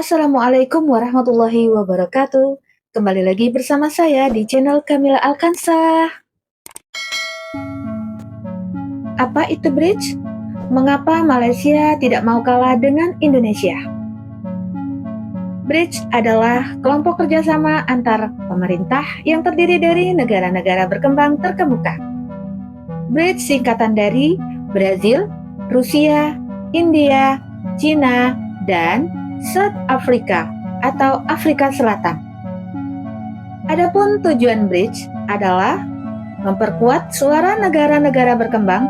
Assalamualaikum warahmatullahi wabarakatuh. Kembali lagi bersama saya di channel Kamila Alkansah. Apa itu bridge? Mengapa Malaysia tidak mau kalah dengan Indonesia? Bridge adalah kelompok kerjasama antar pemerintah yang terdiri dari negara-negara berkembang terkemuka. Bridge singkatan dari Brazil, Rusia, India, China, dan South Africa atau Afrika Selatan. Adapun tujuan bridge adalah memperkuat suara negara-negara berkembang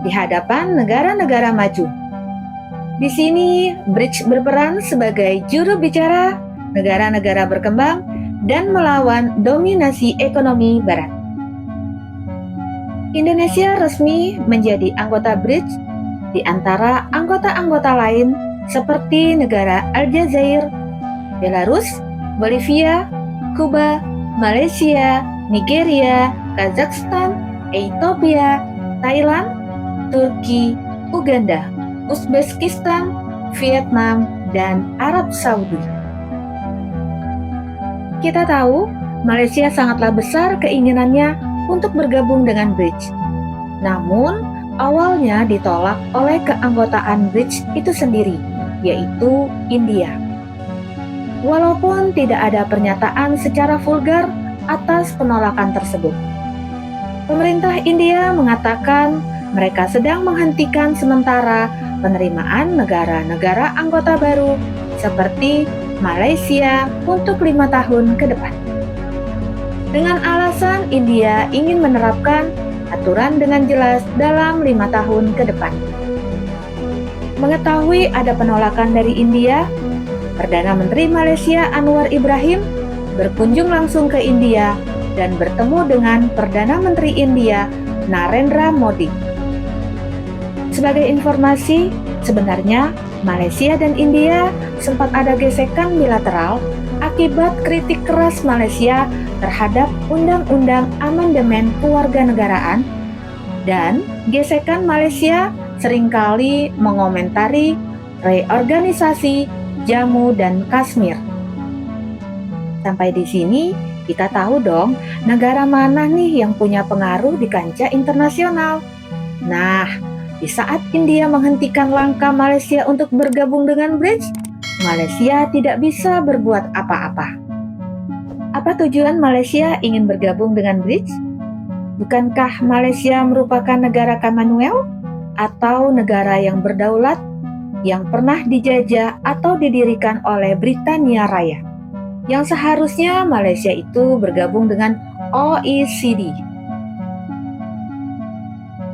di hadapan negara-negara maju. Di sini, bridge berperan sebagai juru bicara negara-negara berkembang dan melawan dominasi ekonomi Barat. Indonesia resmi menjadi anggota bridge di antara anggota-anggota lain seperti negara Aljazair, Belarus, Bolivia, Kuba, Malaysia, Nigeria, Kazakhstan, Ethiopia, Thailand, Turki, Uganda, Uzbekistan, Vietnam, dan Arab Saudi. Kita tahu Malaysia sangatlah besar keinginannya untuk bergabung dengan bridge. Namun, awalnya ditolak oleh keanggotaan bridge itu sendiri, yaitu India. Walaupun tidak ada pernyataan secara vulgar atas penolakan tersebut. Pemerintah India mengatakan mereka sedang menghentikan sementara penerimaan negara-negara anggota baru seperti Malaysia untuk 5 tahun ke depan. Dengan alasan India ingin menerapkan aturan dengan jelas dalam 5 tahun ke depan. Mengetahui ada penolakan dari India, Perdana Menteri Malaysia Anwar Ibrahim berkunjung langsung ke India dan bertemu dengan Perdana Menteri India Narendra Modi. Sebagai informasi, sebenarnya Malaysia dan India sempat ada gesekan bilateral akibat kritik keras Malaysia terhadap Undang-Undang Amandemen Kewarganegaraan dan gesekan Malaysia seringkali mengomentari reorganisasi Jammu dan Kashmir. Sampai di sini kita tahu dong negara mana nih yang punya pengaruh di kancah internasional. Nah, di saat India menghentikan langkah Malaysia untuk bergabung dengan bridge, Malaysia tidak bisa berbuat apa-apa. Apa tujuan Malaysia ingin bergabung dengan bridge? Bukankah Malaysia merupakan negara Commonwealth atau negara yang berdaulat yang pernah dijajah atau didirikan oleh Britania Raya? Yang seharusnya Malaysia itu bergabung dengan OECD.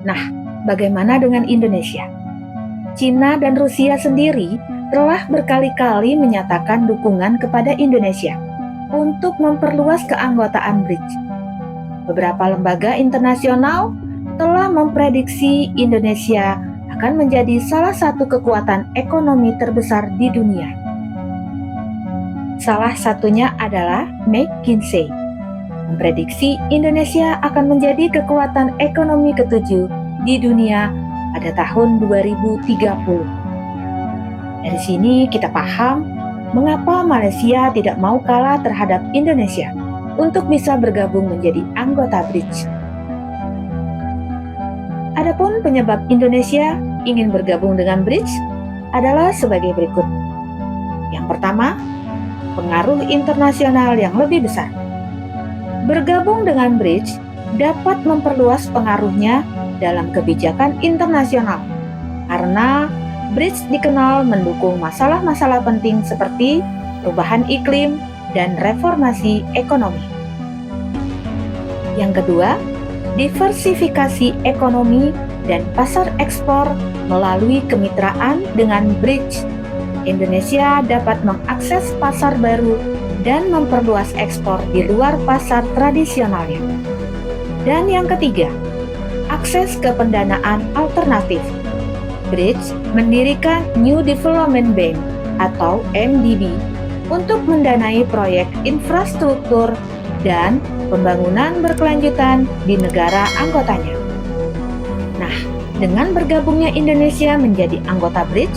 Nah, bagaimana dengan Indonesia? China dan Rusia sendiri telah berkali-kali menyatakan dukungan kepada Indonesia untuk memperluas keanggotaan bridge. Beberapa lembaga internasional telah memprediksi Indonesia akan menjadi salah satu kekuatan ekonomi terbesar di dunia. Salah satunya adalah McKinsey, memprediksi Indonesia akan menjadi kekuatan ekonomi ketujuh di dunia pada tahun 2030. Dari sini kita paham mengapa Malaysia tidak mau kalah terhadap Indonesia untuk bisa bergabung menjadi anggota bridge. Adapun penyebab Indonesia ingin bergabung dengan bridge adalah sebagai berikut. Yang pertama, pengaruh internasional yang lebih besar. Bergabung dengan bridge dapat memperluas pengaruhnya dalam kebijakan internasional karena bridge dikenal mendukung masalah-masalah penting seperti perubahan iklim dan reformasi ekonomi. Yang kedua, diversifikasi ekonomi dan pasar ekspor melalui kemitraan dengan bridge. Indonesia dapat mengakses pasar baru dan memperluas ekspor di luar pasar tradisionalnya. Dan yang ketiga, akses ke pendanaan alternatif. Bridge mendirikan New Development Bank atau MDB untuk mendanai proyek infrastruktur dan pembangunan berkelanjutan di negara anggotanya. Nah, dengan bergabungnya Indonesia menjadi anggota bridge,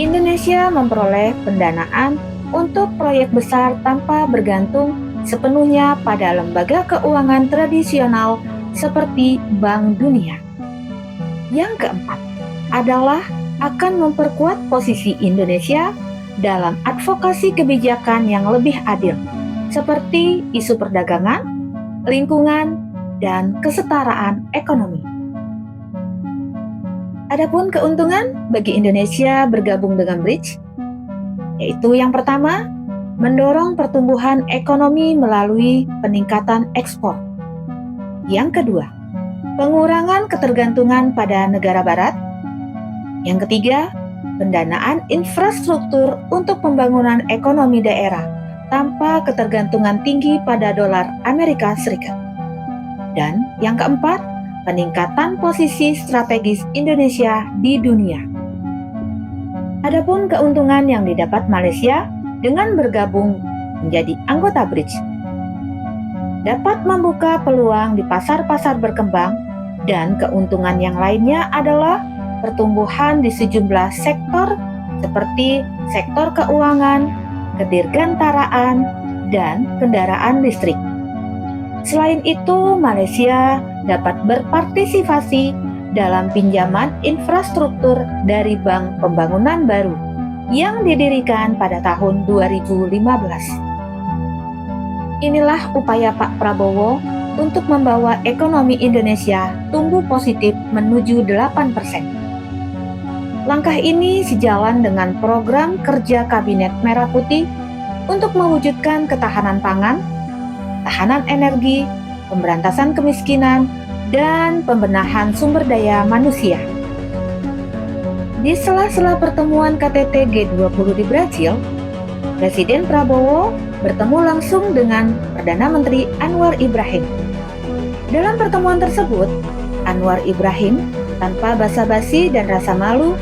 Indonesia memperoleh pendanaan untuk proyek besar tanpa bergantung sepenuhnya pada lembaga keuangan tradisional seperti Bank Dunia. Yang keempat adalah akan memperkuat posisi Indonesia dalam advokasi kebijakan yang lebih adil, seperti isu perdagangan, lingkungan, dan kesetaraan ekonomi. Adapun keuntungan bagi Indonesia bergabung dengan BRICS, yaitu yang pertama, mendorong pertumbuhan ekonomi melalui peningkatan ekspor. Yang kedua, pengurangan ketergantungan pada negara barat. Yang ketiga, pendanaan infrastruktur untuk pembangunan ekonomi daerah tanpa ketergantungan tinggi pada dolar Amerika Serikat. Dan yang keempat, peningkatan posisi strategis Indonesia di dunia. Adapun keuntungan yang didapat Malaysia dengan bergabung menjadi anggota BRICS dapat membuka peluang di pasar-pasar berkembang, dan keuntungan yang lainnya adalah pertumbuhan di sejumlah sektor seperti sektor keuangan, kedirgantaraan, dan kendaraan listrik. Selain itu, Malaysia dapat berpartisipasi dalam pinjaman infrastruktur dari Bank Pembangunan Baru yang didirikan pada tahun 2015. Inilah upaya Pak Prabowo untuk membawa ekonomi Indonesia tumbuh positif menuju 8%. Langkah ini sejalan dengan program kerja Kabinet Merah Putih untuk mewujudkan ketahanan pangan, ketahanan energi, pemberantasan kemiskinan, dan pembenahan sumber daya manusia. Di sela-sela pertemuan KTT G20 di Brasil, Presiden Prabowo bertemu langsung dengan Perdana Menteri Anwar Ibrahim. Dalam pertemuan tersebut, Anwar Ibrahim tanpa basa-basi dan rasa malu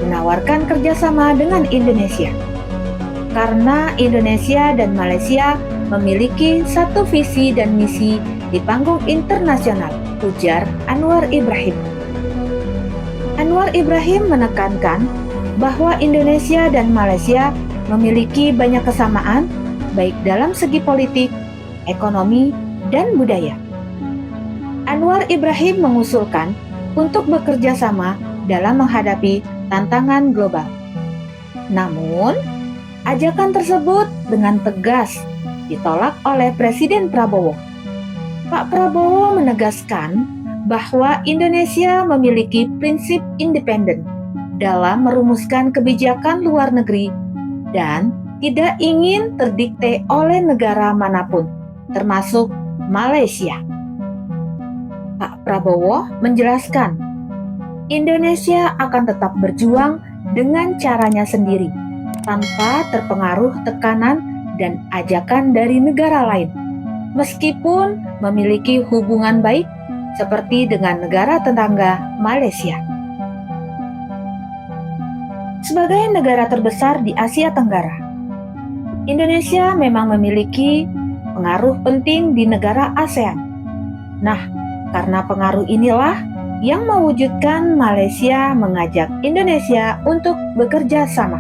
menawarkan kerjasama dengan Indonesia. Karena Indonesia dan Malaysia memiliki satu visi dan misi di panggung internasional, ujar Anwar Ibrahim. Anwar Ibrahim menekankan bahwa Indonesia dan Malaysia memiliki banyak kesamaan, baik dalam segi politik, ekonomi, dan budaya. Anwar Ibrahim mengusulkan untuk bekerja sama dalam menghadapi tantangan global. Namun, ajakan tersebut dengan tegas ditolak oleh Presiden Prabowo. Pak Prabowo menegaskan bahwa Indonesia memiliki prinsip independen dalam merumuskan kebijakan luar negeri dan tidak ingin terdikte oleh negara manapun, termasuk Malaysia. Pak Prabowo menjelaskan, Indonesia akan tetap berjuang dengan caranya sendiri, tanpa terpengaruh tekanan dan ajakan dari negara lain, meskipun memiliki hubungan baik seperti dengan negara tetangga Malaysia. Sebagai negara terbesar di Asia Tenggara, Indonesia memang memiliki pengaruh penting di negara ASEAN. Nah, karena pengaruh inilah yang mewujudkan Malaysia mengajak Indonesia untuk bekerja sama.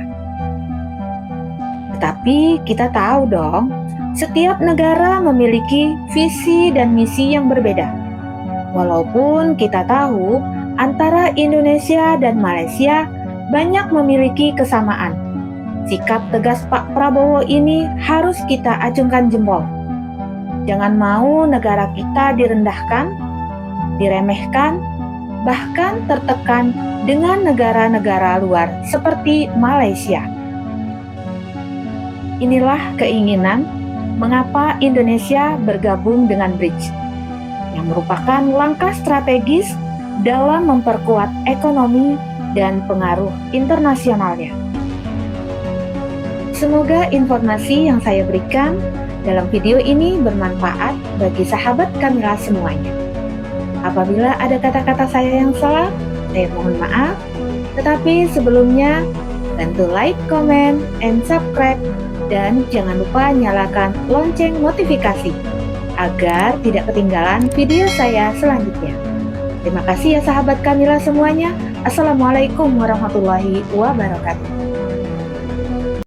Tetapi kita tahu dong, setiap negara memiliki visi dan misi yang berbeda. Walaupun kita tahu antara Indonesia dan Malaysia banyak memiliki kesamaan, sikap tegas Pak Prabowo ini harus kita acungkan jempol. Jangan mau negara kita direndahkan, diremehkan, bahkan tertekan dengan negara-negara luar seperti Malaysia. Inilah keinginan mengapa Indonesia bergabung dengan BRICS, yang merupakan langkah strategis dalam memperkuat ekonomi dan pengaruh internasionalnya. Semoga informasi yang saya berikan dalam video ini bermanfaat bagi sahabat Kamila semuanya. Apabila ada kata-kata saya yang salah, saya mohon maaf. Tetapi sebelumnya, bantu like, comment, and subscribe, dan jangan lupa nyalakan lonceng notifikasi agar tidak ketinggalan video saya selanjutnya. Terima kasih ya sahabat Kamila semuanya. Assalamualaikum warahmatullahi wabarakatuh.